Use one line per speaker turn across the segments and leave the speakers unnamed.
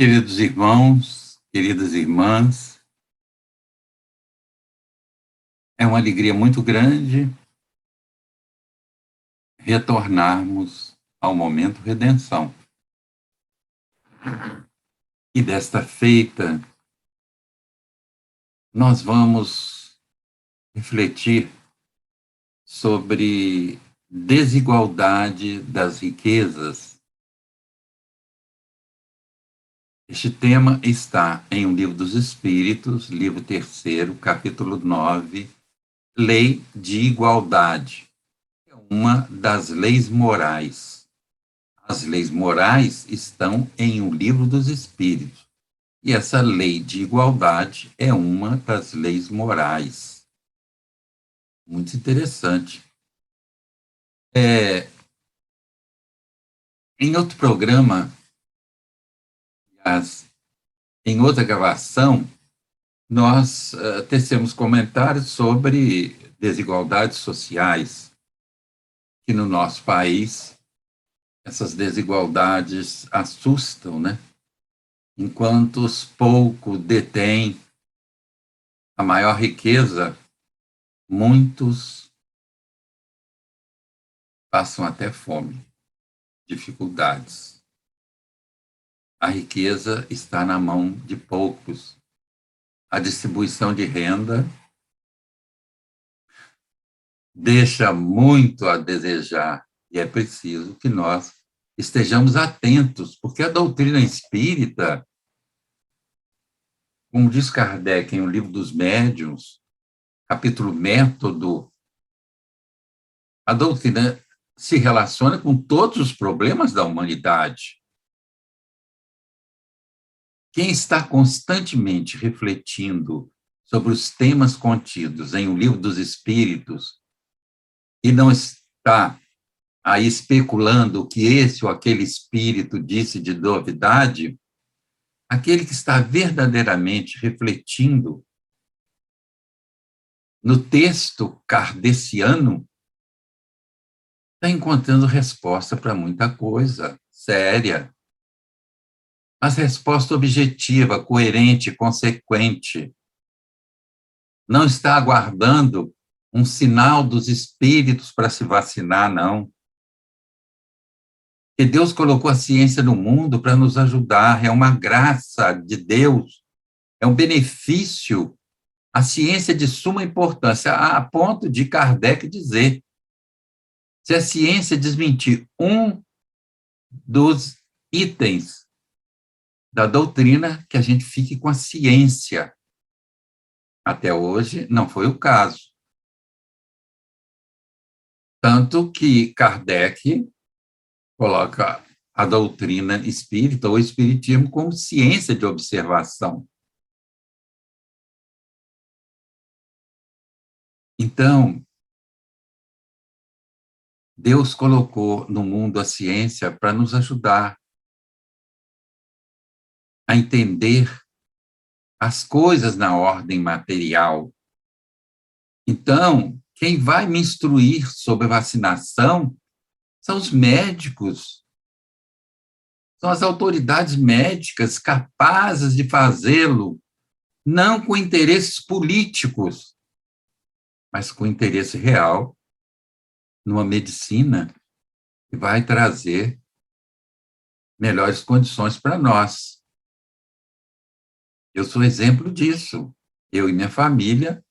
Queridos irmãos, queridas irmãs, é uma alegria muito grande retornarmos ao momento redenção. E desta feita, nós vamos refletir sobre desigualdade das riquezas. Este tema está em O Livro dos Espíritos, livro 3º, capítulo 9, Lei de Igualdade. É uma das leis morais. As leis morais estão em O Livro dos Espíritos. E essa lei de igualdade é uma das leis morais. Muito interessante. Em outro programa, em outra gravação, nós tecemos comentários sobre desigualdades sociais, que no nosso país essas desigualdades assustam, né? Enquanto os poucos detêm a maior riqueza, muitos passam até fome, dificuldades. A riqueza está na mão de poucos. A distribuição de renda deixa muito a desejar e é preciso que nós estejamos atentos, porque a doutrina espírita, como diz Kardec em O Livro dos Médiuns, capítulo Método, a doutrina se relaciona com todos os problemas da humanidade. Quem está constantemente refletindo sobre os temas contidos em O Livro dos Espíritos e não está aí especulando o que esse ou aquele espírito disse de novidade, aquele que está verdadeiramente refletindo no texto kardeciano está encontrando resposta para muita coisa séria. Mas resposta objetiva, coerente, consequente. Não está aguardando um sinal dos espíritos para se vacinar, não. Porque Deus colocou a ciência no mundo para nos ajudar, é uma graça de Deus, é um benefício. A ciência é de suma importância, a ponto de Kardec dizer: se a ciência desmentir um dos itens da doutrina, que a gente fique com a ciência. Até hoje, não foi o caso. Tanto que Kardec coloca a doutrina espírita ou espiritismo como ciência de observação. Então, Deus colocou no mundo a ciência para nos ajudar a entender as coisas na ordem material. Então, quem vai me instruir sobre vacinação são os médicos, são as autoridades médicas capazes de fazê-lo, não com interesses políticos, mas com interesse real, numa medicina que vai trazer melhores condições para nós. Eu sou exemplo disso. Eu e minha família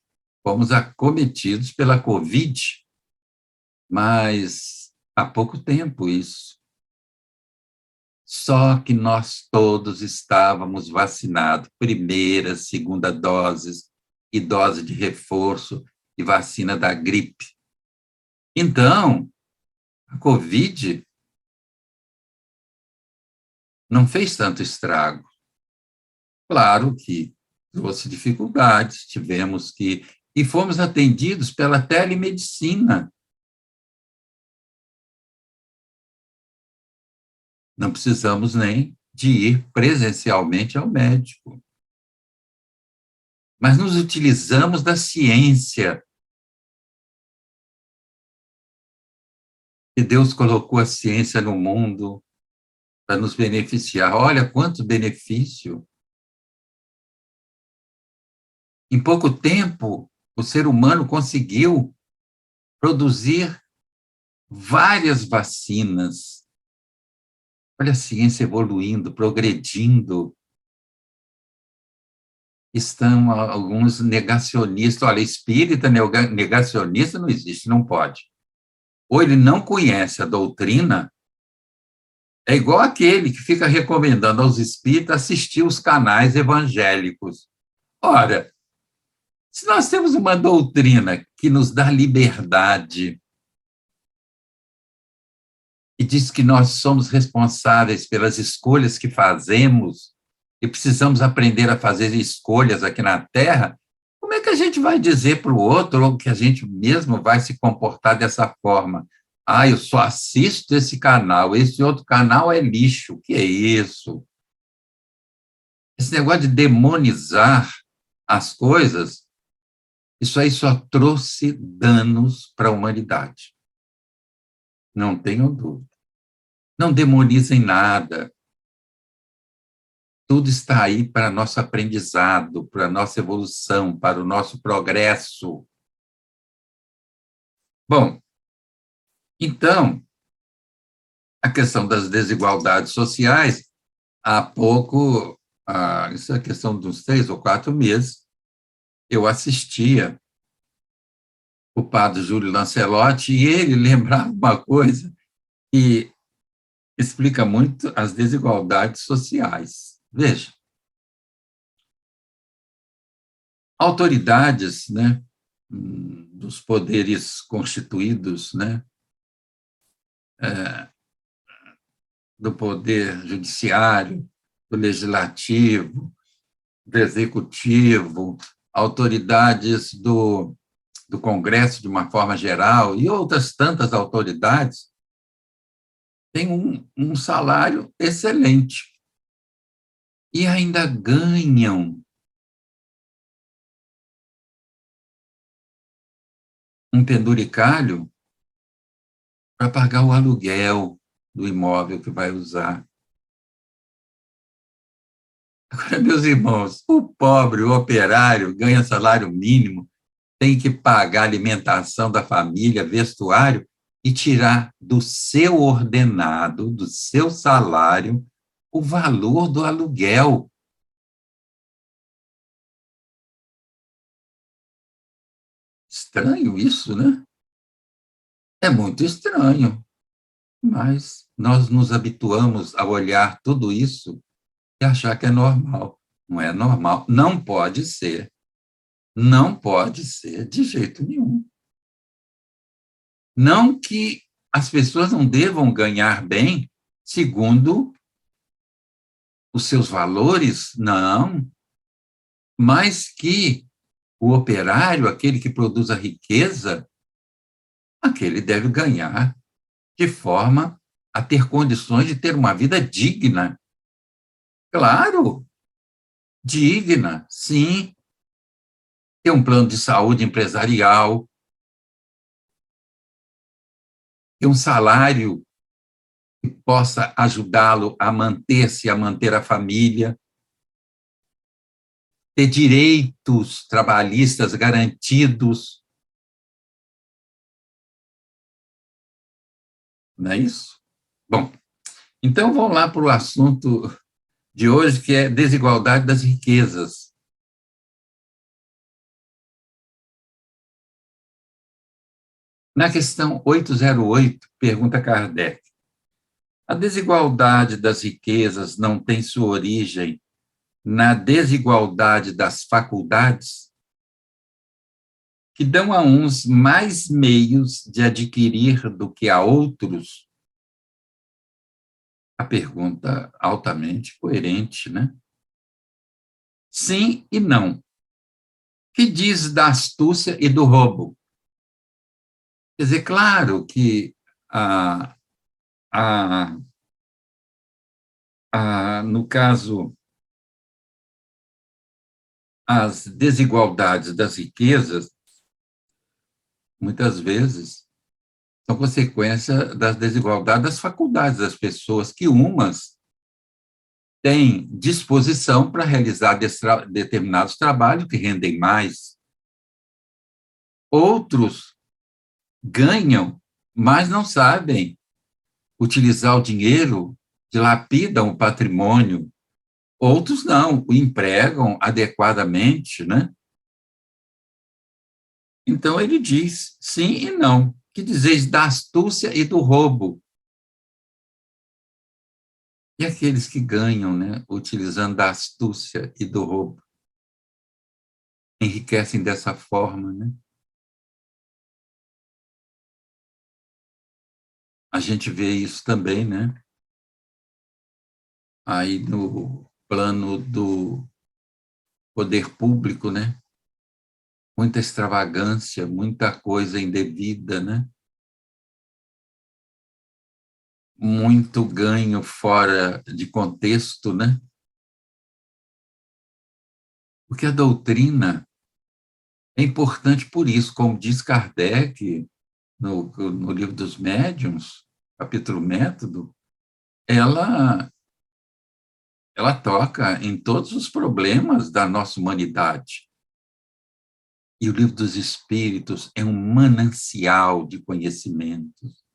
fomos acometidos pela Covid, mas há pouco tempo isso. Só que nós todos estávamos vacinados, primeira, segunda doses, e dose de reforço, e vacina da gripe. Então, a Covid não fez tanto estrago. Claro que trouxe dificuldades, tivemos que... E fomos atendidos pela telemedicina. Não precisamos nem de ir presencialmente ao médico. Mas nos utilizamos da ciência. E Deus colocou a ciência no mundo para nos beneficiar. Olha quanto benefício! Em pouco tempo, o ser humano conseguiu produzir várias vacinas. Olha a ciência evoluindo, progredindo. Estão alguns negacionistas. Olha, espírita negacionista não existe, não pode. Ou ele não conhece a doutrina, é igual aquele que fica recomendando aos espíritas assistir os canais evangélicos. Ora, se nós temos uma doutrina que nos dá liberdade e diz que nós somos responsáveis pelas escolhas que fazemos e precisamos aprender a fazer escolhas aqui na Terra, como é que a gente vai dizer para o outro ou que a gente mesmo vai se comportar dessa forma? Ah, eu só assisto esse canal, esse outro canal é lixo. O que é isso? Esse negócio de demonizar as coisas, isso aí só trouxe danos para a humanidade. Não tenho dúvida. Não demonizem nada. Tudo está aí para nosso aprendizado, para nossa evolução, para o nosso progresso. Bom, então, a questão das desigualdades sociais, há pouco, isso é questão de uns 3 ou 4 meses, eu assistia o padre Júlio Lancelotti e ele lembrava uma coisa que explica muito as desigualdades sociais. Veja, autoridades, né, dos poderes constituídos, né, do poder judiciário, do legislativo, do executivo, autoridades do Congresso de uma forma geral e outras tantas autoridades têm um salário excelente e ainda ganham um penduricalho para pagar o aluguel do imóvel que vai usar. Agora, meus irmãos, o pobre, o operário, ganha salário mínimo, tem que pagar a alimentação da família, vestuário, e tirar do seu ordenado, do seu salário, o valor do aluguel. Estranho isso, né? É muito estranho, mas nós nos habituamos a olhar tudo isso e achar que é normal. Não é normal, não pode ser. Não pode ser de jeito nenhum. Não que as pessoas não devam ganhar bem segundo os seus valores, não, mas que o operário, aquele que produz a riqueza, aquele deve ganhar de forma a ter condições de ter uma vida digna. Claro, digna, sim. Ter um plano de saúde empresarial, ter um salário que possa ajudá-lo a manter-se, a manter a família, ter direitos trabalhistas garantidos. Não é isso? Bom, então vamos lá para o assunto de hoje, que é desigualdade das riquezas. Na questão 808, pergunta Kardec: a desigualdade das riquezas não tem sua origem na desigualdade das faculdades, que dão a uns mais meios de adquirir do que a outros? A pergunta altamente coerente, né? Sim e não. Que diz da astúcia e do roubo? Quer dizer, claro que a, no caso, as desigualdades das riquezas, muitas vezes, são consequência das desigualdades das faculdades das pessoas, que umas têm disposição para realizar determinados trabalhos que rendem mais. Outros ganham, mas não sabem utilizar o dinheiro, dilapidam o patrimônio. Outros não, o empregam adequadamente, né? Então, ele diz sim e não. Que dizeis da astúcia e do roubo? E aqueles que ganham, né, utilizando da astúcia e do roubo, enriquecem dessa forma, né? A gente vê isso também, né? Aí no plano do poder público, né? Muita extravagância, muita coisa indevida, né? Muito ganho fora de contexto, né? Porque a doutrina é importante por isso, como diz Kardec no livro dos Médiuns, capítulo Método, ela ela toca em todos os problemas da nossa humanidade. E o livro dos Espíritos é um manancial de conhecimentos.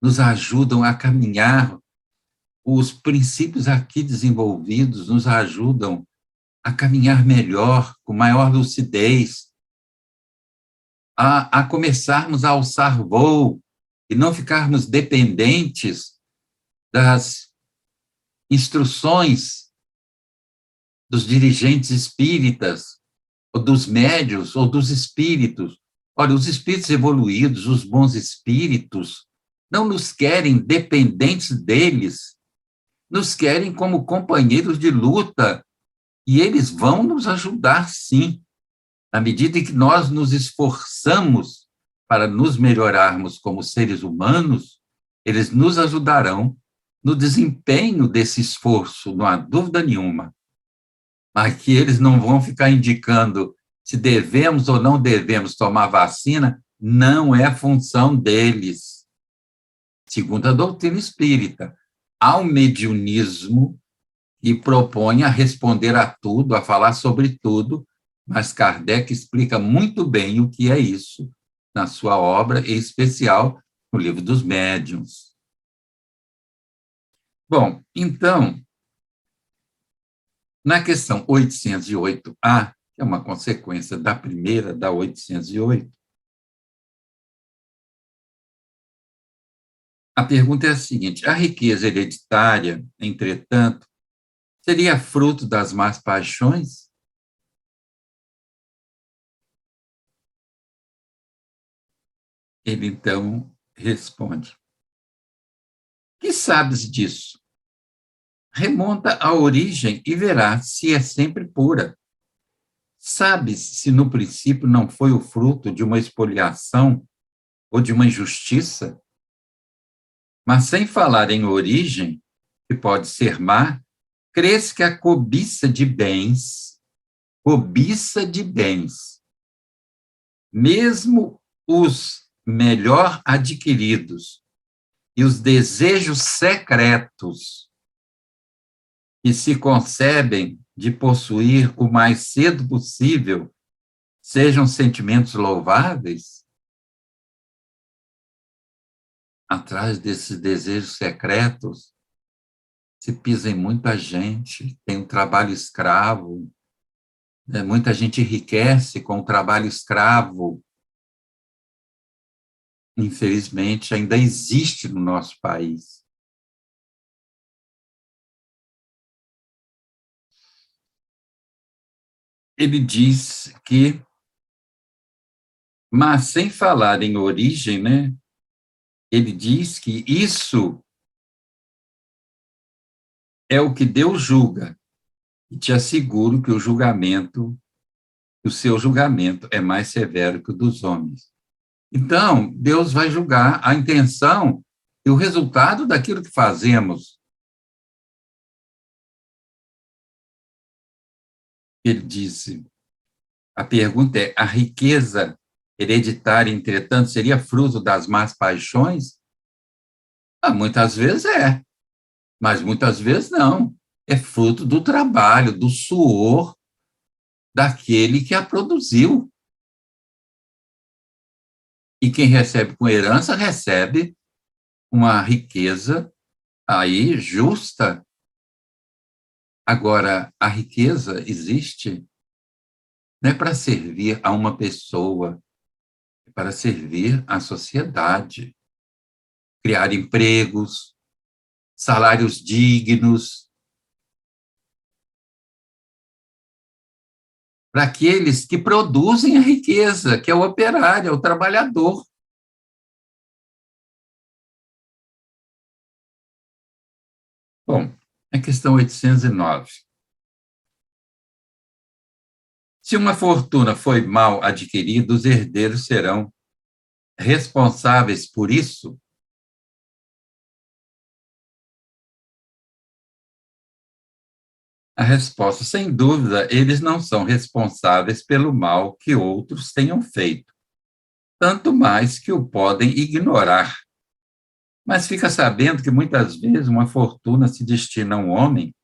Nos ajudam a caminhar, os princípios aqui desenvolvidos nos ajudam a caminhar melhor, com maior lucidez, a começarmos a alçar voo e não ficarmos dependentes das instruções dos dirigentes espíritas, ou dos médios, ou dos espíritos. Olha, os espíritos evoluídos, os bons espíritos, não nos querem dependentes deles, nos querem como companheiros de luta, e eles vão nos ajudar, sim, à medida em que nós nos esforçamos para nos melhorarmos como seres humanos, eles nos ajudarão no desempenho desse esforço, não há dúvida nenhuma. Mas que eles não vão ficar indicando se devemos ou não devemos tomar vacina, não é função deles. Segundo a doutrina espírita, há um mediunismo que propõe a responder a tudo, a falar sobre tudo, mas Kardec explica muito bem o que é isso na sua obra, em especial no livro dos Médiuns. Bom, então, na questão 808A, que é uma consequência da primeira, da 808, a pergunta é a seguinte: a riqueza hereditária, entretanto, seria fruto das más paixões? Ele então responde: que sabes disso? Remonta à origem e verás se é sempre pura. Sabes se no princípio não foi o fruto de uma expoliação ou de uma injustiça? Mas sem falar em origem, que pode ser má, crês que a cobiça de bens, mesmo os melhor adquiridos e os desejos secretos que se concebem de possuir o mais cedo possível, sejam sentimentos louváveis? Atrás desses desejos secretos se pisa em muita gente, tem um trabalho escravo, né? Muita gente enriquece com o trabalho escravo. Infelizmente, ainda existe no nosso país. Ele diz que, mas sem falar em origem, né? Ele diz que isso é o que Deus julga, e te asseguro que o seu julgamento é mais severo que o dos homens. Então, Deus vai julgar a intenção e o resultado daquilo que fazemos. Ele disse, a pergunta é, a riqueza hereditária, entretanto, seria fruto das más paixões? Ah, muitas vezes é, mas muitas vezes não. é fruto do trabalho, do suor daquele que a produziu. E quem recebe com herança recebe uma riqueza aí justa. Agora, a riqueza existe não é para servir a uma pessoa, é para servir à sociedade, criar empregos, salários dignos, para aqueles que produzem a riqueza, que é o operário, é o trabalhador. Bom, a questão 809. Se uma fortuna foi mal adquirida, os herdeiros serão responsáveis por isso? A resposta, sem dúvida, eles não são responsáveis pelo mal que outros tenham feito, tanto mais que o podem ignorar. Mas fica sabendo que muitas vezes uma fortuna se destina a um homem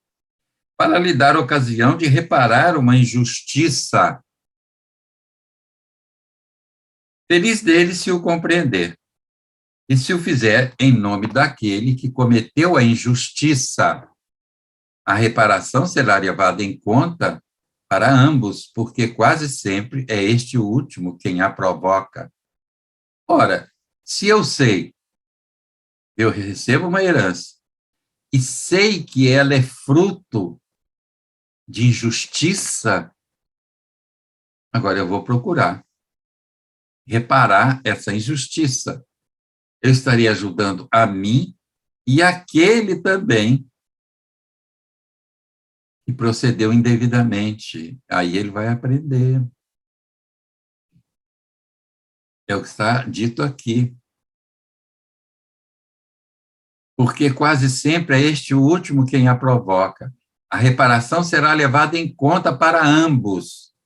para lhe dar ocasião de reparar uma injustiça. Feliz dele se o compreender, e se o fizer em nome daquele que cometeu a injustiça. A reparação será levada em conta para ambos, porque quase sempre é este o último quem a provoca. Ora, se eu sei, eu recebo uma herança, e sei que ela é fruto de injustiça, agora eu vou procurar reparar essa injustiça. Eu estaria ajudando a mim e aquele também que procedeu indevidamente. Aí ele vai aprender. É o que está dito aqui. Porque quase sempre é este o último quem a provoca. A reparação será levada em conta para ambos.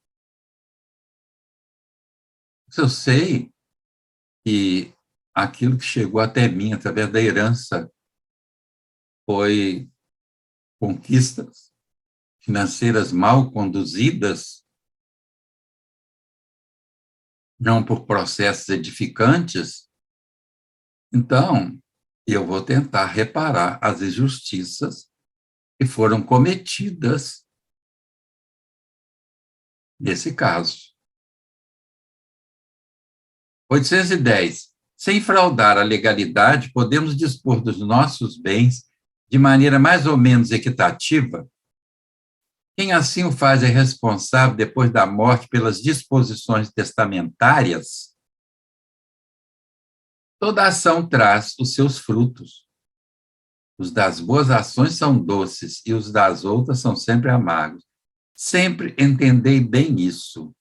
Eu sei que aquilo que chegou até mim através da herança foi conquistas financeiras mal conduzidas, não por processos edificantes. Então, eu vou tentar reparar as injustiças que foram cometidas nesse caso. 810. Sem fraudar a legalidade, podemos dispor dos nossos bens de maneira mais ou menos equitativa. Quem assim o faz é responsável, depois da morte, pelas disposições testamentárias. Toda ação traz os seus frutos. Os das boas ações são doces e os das outras são sempre amargos. Sempre entendei bem isso.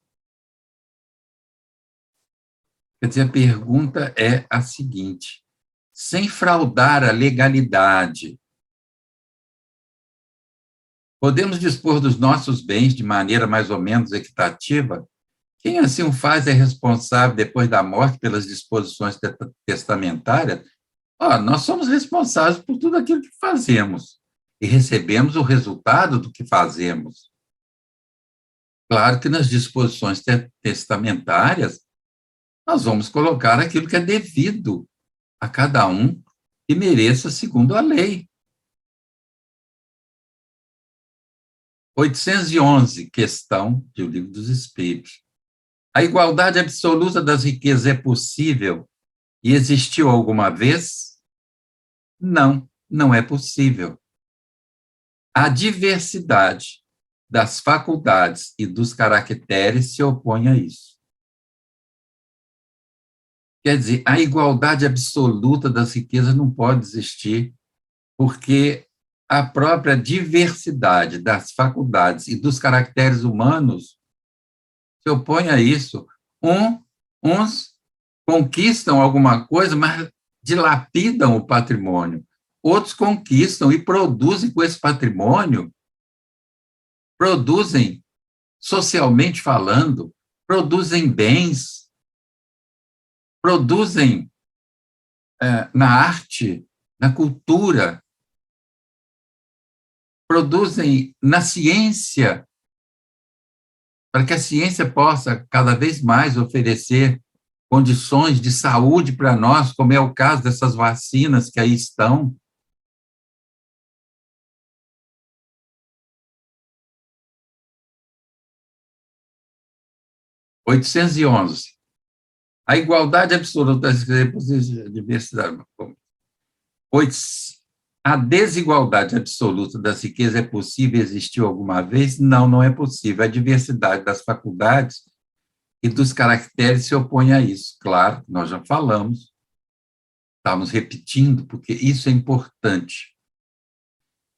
Quer dizer, a pergunta é a seguinte: sem fraudar a legalidade, podemos dispor dos nossos bens de maneira mais ou menos equitativa? Quem assim o faz é responsável, depois da morte, pelas disposições testamentárias? Nós somos responsáveis por tudo aquilo que fazemos e recebemos o resultado do que fazemos. Claro que nas disposições testamentárias, nós vamos colocar aquilo que é devido a cada um e mereça segundo a lei. 811, questão do Livro dos Espíritos. A igualdade absoluta das riquezas é possível e existiu alguma vez? Não, não é possível. A diversidade das faculdades e dos caracteres se opõe a isso. Quer dizer, a igualdade absoluta das riquezas não pode existir, porque a própria diversidade das faculdades e dos caracteres humanos se opõe a isso. Uns conquistam alguma coisa, mas dilapidam o patrimônio. Outros conquistam e produzem com esse patrimônio, produzem socialmente falando, produzem bens, produzem na arte, na cultura, produzem na ciência, para que a ciência possa cada vez mais oferecer condições de saúde para nós, como é o caso dessas vacinas que aí estão. (811) A igualdade absoluta da diversidade. A desigualdade absoluta das riquezas é possível, existiu alguma vez? Não, não é possível. A diversidade das faculdades e dos caracteres se opõe a isso. Claro, nós já falamos, estamos repetindo, porque isso é importante.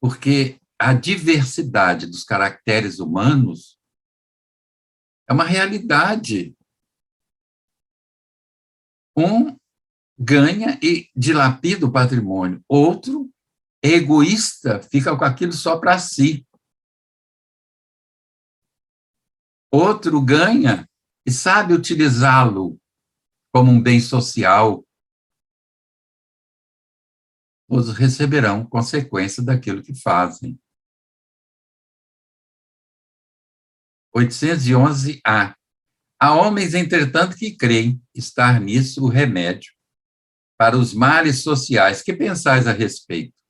Porque a diversidade dos caracteres humanos é uma realidade. Um ganha e dilapida o patrimônio, outro é egoísta, fica com aquilo só para si. Outro ganha e sabe utilizá-lo como um bem social. Todos receberão consequência daquilo que fazem. 811A. Há homens, entretanto, que creem estar nisso o remédio para os males sociais. Que pensais a respeito?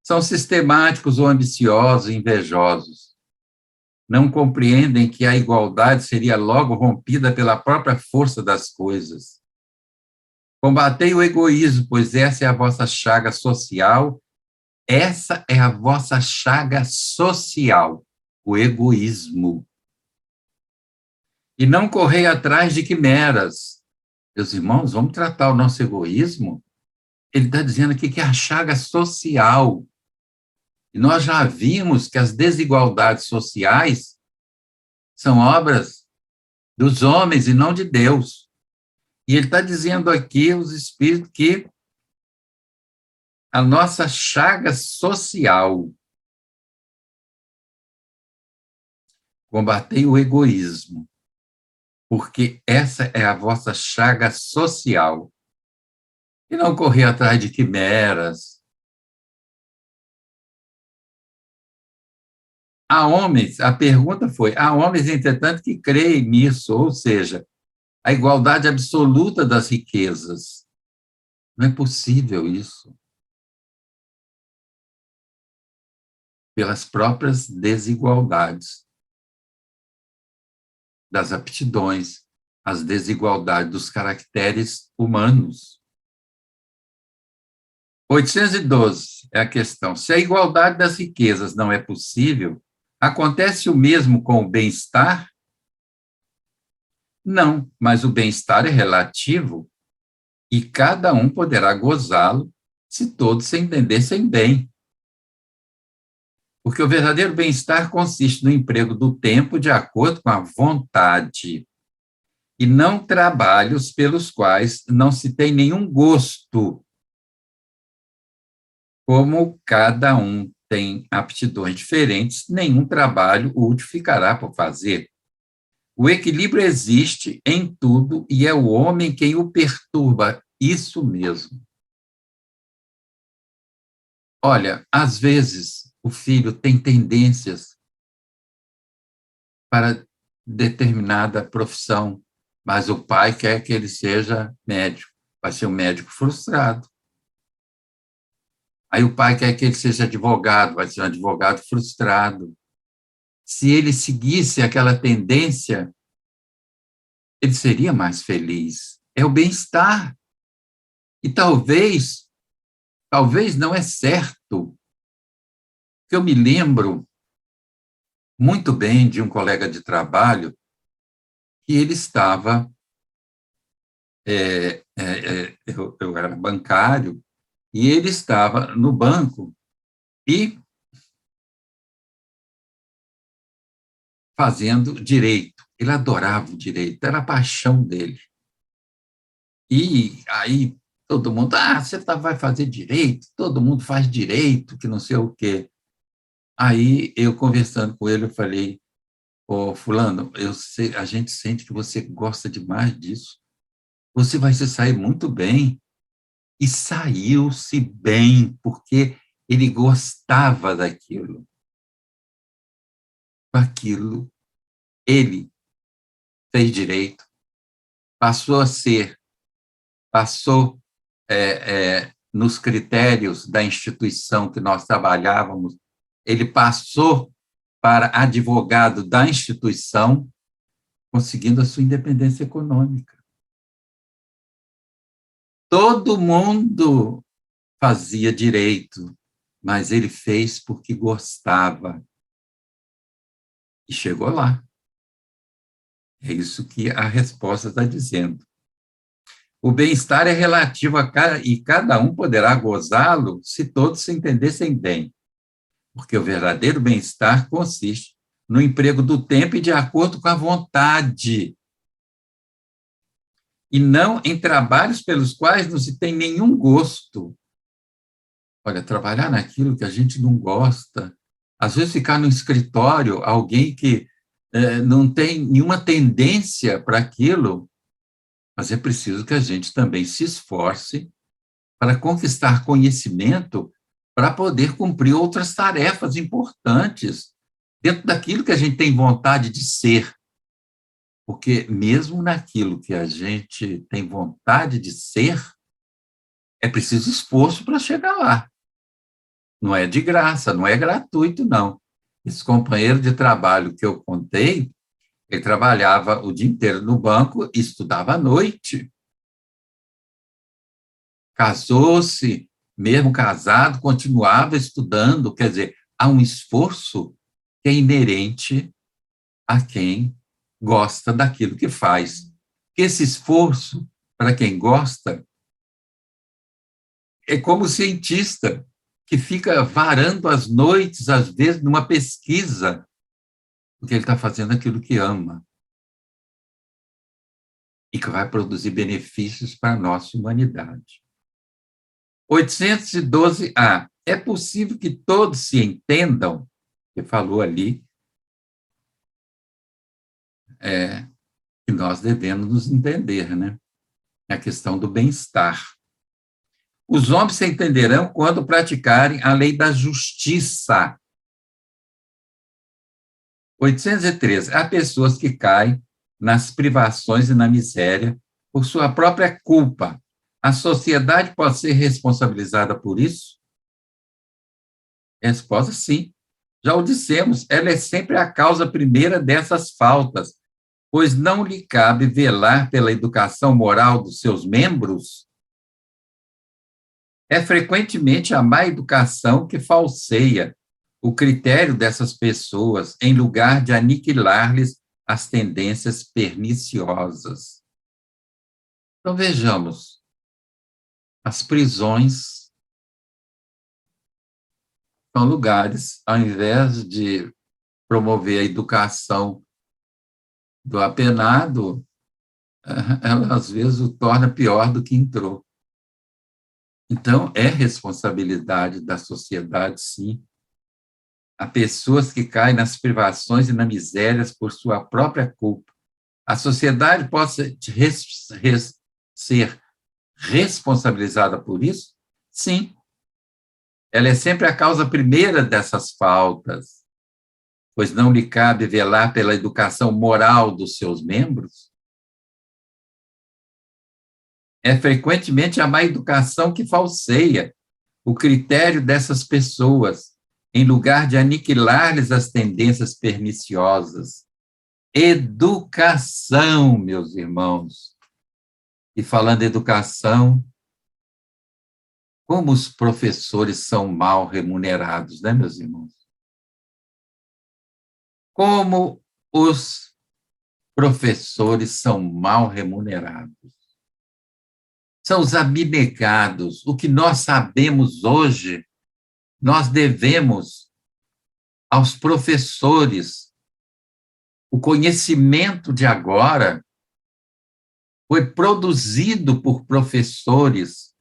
São sistemáticos ou ambiciosos, invejosos. Não compreendem que a igualdade seria logo rompida pela própria força das coisas. Combatei o egoísmo, pois essa é a vossa chaga social. Essa é a vossa chaga social, o egoísmo. E não correi atrás de quimeras. Meus irmãos, vamos tratar o nosso egoísmo? Ele está dizendo aqui que é a chaga social. E nós já vimos que as desigualdades sociais são obras dos homens e não de Deus. E ele está dizendo aqui, os espíritos, que a nossa chaga social, combatei o egoísmo, porque essa é a vossa chaga social. E não correr atrás de quimeras. Há homens, a pergunta foi, há homens, entretanto, que creem nisso, ou seja, a igualdade absoluta das riquezas. Não é possível isso. Pelas próprias desigualdades das aptidões, as desigualdades dos caracteres humanos. 812 é a questão. Se a igualdade das riquezas não é possível, acontece o mesmo com o bem-estar? Não, mas o bem-estar é relativo e cada um poderá gozá-lo se todos se entendessem bem. Porque o verdadeiro bem-estar consiste no emprego do tempo de acordo com a vontade e não trabalhos pelos quais não se tem nenhum gosto. Como cada um tem aptidões diferentes, nenhum trabalho útil ficará por fazer. O equilíbrio existe em tudo e é o homem quem o perturba. Isso mesmo. Olha, às vezes o filho tem tendências para determinada profissão, mas o pai quer que ele seja médico. Vai ser um médico frustrado. Aí o pai quer que ele seja advogado, vai ser um advogado frustrado. Se ele seguisse aquela tendência, ele seria mais feliz. É o bem-estar. E talvez não é certo, que eu me lembro muito bem de um colega de trabalho que ele estava, eu era bancário, e ele estava no banco e fazendo direito. Ele adorava o direito, era a paixão dele. E aí todo mundo, você vai fazer direito, todo mundo faz direito, que não sei o quê. Aí eu conversando com ele, eu falei, fulano, a gente sente que você gosta demais disso, você vai se sair muito bem. E saiu-se bem, porque Ele gostava daquilo. Com aquilo, ele fez direito, passou a ser, passou nos critérios da instituição que nós trabalhávamos, ele passou para advogado da instituição, conseguindo a sua independência econômica. Todo mundo fazia direito, mas ele fez porque gostava. E chegou lá. É isso que a resposta está dizendo. O bem-estar é relativo e cada um poderá gozá-lo se todos se entendessem bem, porque o verdadeiro bem-estar consiste no emprego do tempo e de acordo com a vontade, e não em trabalhos pelos quais não se tem nenhum gosto. Olha, trabalhar naquilo que a gente não gosta, às vezes ficar no escritório, alguém que não tem nenhuma tendência para aquilo, mas é preciso que a gente também se esforce para conquistar conhecimento para poder cumprir outras tarefas importantes dentro daquilo que a gente tem vontade de ser. Porque mesmo naquilo que a gente tem vontade de ser, é preciso esforço para chegar lá. Não é de graça, não é gratuito, não. Esse companheiro de trabalho que eu contei, ele trabalhava o dia inteiro no banco e estudava à noite. Casou-se, mesmo casado, continuava estudando. Quer dizer, há um esforço que é inerente a quem gosta daquilo que faz. Esse esforço, para quem gosta, é como o cientista que fica varando as noites, às vezes, numa pesquisa, porque ele está fazendo aquilo que ama e que vai produzir benefícios para a nossa humanidade. 812A. É possível que todos se entendam, que falou ali, que nós devemos nos entender, né? A questão do bem-estar. Os homens se entenderão quando praticarem a lei da justiça. 813. Há pessoas que caem nas privações e na miséria por sua própria culpa. A sociedade pode ser responsabilizada por isso? Resposta: sim. Já o dissemos, ela é sempre a causa primeira dessas faltas, pois não lhe cabe velar pela educação moral dos seus membros. É frequentemente a má educação que falseia o critério dessas pessoas, em lugar de aniquilar-lhes as tendências perniciosas. Então, vejamos, as prisões são lugares, ao invés de promover a educação do apenado, ela, às vezes, o torna pior do que entrou. Então, é responsabilidade da sociedade, sim. Há pessoas que caem nas privações e nas misérias por sua própria culpa. A sociedade pode ser responsabilizada por isso? Sim. Ela é sempre a causa primeira dessas faltas, pois não lhe cabe velar pela educação moral dos seus membros. É frequentemente a má educação que falseia o critério dessas pessoas, em lugar de aniquilar-lhes as tendências perniciosas. Educação, meus irmãos. E falando em educação, como os professores são mal remunerados, né, meus irmãos? Como os professores são mal remunerados. São os abnegados. O que nós sabemos hoje, nós devemos aos professores. O conhecimento de agora foi produzido por professores.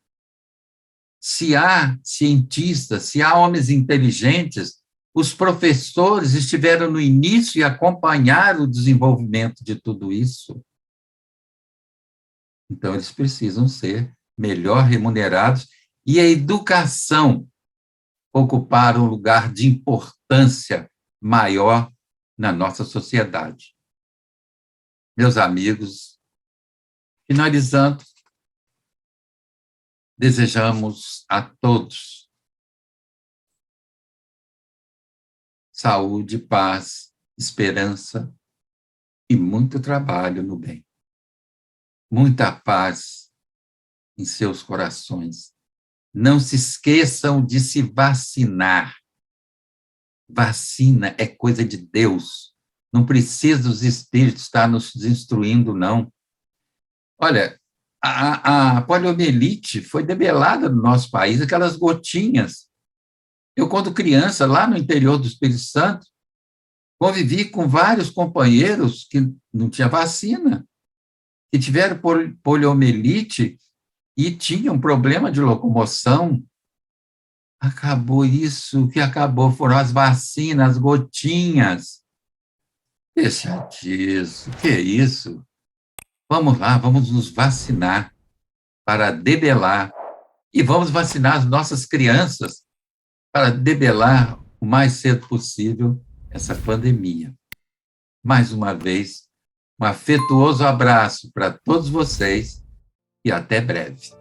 Se há cientistas, se há homens inteligentes, os professores estiveram no início e acompanharam o desenvolvimento de tudo isso. Então, eles precisam ser melhor remunerados. E a educação, ocupar um lugar de importância maior na nossa sociedade. Meus amigos, finalizando, desejamos a todos saúde, paz, esperança e muito trabalho no bem. Muita paz em seus corações. Não se esqueçam de se vacinar. Vacina é coisa de Deus. Não precisa os espíritos estar nos instruindo, não. Olha, a poliomielite foi debelada no nosso país, aquelas gotinhas. Eu, quando criança, lá no interior do Espírito Santo, convivi com vários companheiros que não tinham vacina, que tiveram poliomielite e tinham problema de locomoção. Acabou isso, o que acabou foram as vacinas, as gotinhas. Deixa disso, que é isso? Vamos lá, vamos nos vacinar para debelar. E vamos vacinar as nossas crianças para debelar o mais cedo possível essa pandemia. Mais uma vez, um afetuoso abraço para todos vocês e até breve.